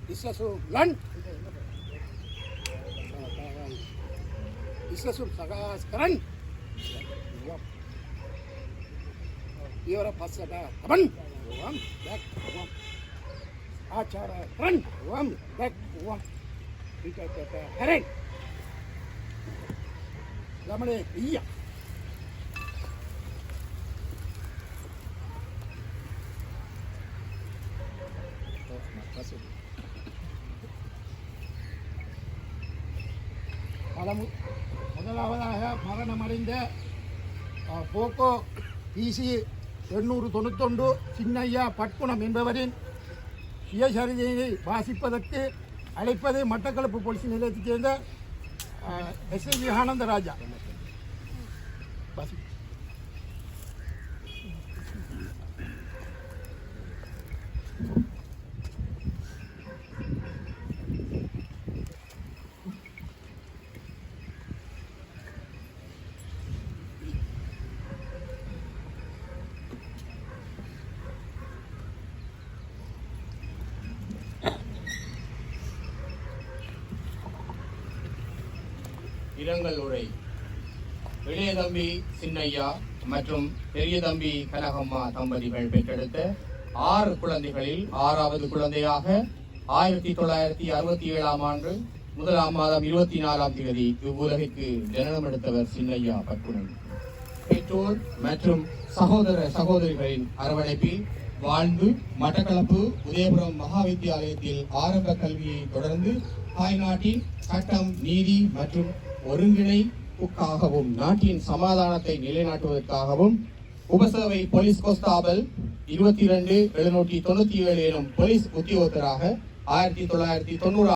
Isasulan. Isasun Sagaskaran. Yora Pasada. Taban. Back. Achara. Run. Back. Hurry. Lamane. Iya. முதலாவதாக மரணமடைந்த Poco PC 891 Chinnaiya பட்குணம் என்பவரின் சுயசரிதையை வாசிப்பதற்கு அழைப்பது Batticaloa police நிலையத்தைச் சேர்ந்த SI Anandaraja. இரங்கல் உரை. இளைய தம்பி சின்னையா மற்றும் பெரிய தம்பி கனகம்மா தம்பதிகள் பெற்றெடுத்த 6 குழந்தைகளில் 6வது குழந்தையாக 1967ஆம் ஆண்டு 1ஆம் மாதம் 24ஆம் தேதி இவ்வுலகிற்கு ஜனனம் எடுத்தவர் சின்னையா பட்குணம். பெற்றோர் மற்றும் சகோதர சகோதரிகளின் அரவணைப்பில் வாழ்ந்து மட்டக்களப்பு உதயபுரம் மகாவித்தியாலயத்தில் ஆரம்ப கல்வியை தொடர்ந்து தாய்நாட்டின் சட்டம், நீதி மற்றும் ஒருங்கிணைப்புக்காகவும் நாட்டின் சமாதானத்தை நிலைநாட்டுவதற்காகவும் உபசேவை போலீஸ் கான்ஸ்டபிள் 22 797 எனும் போலீஸ் உத்தியோகத்தராக 1990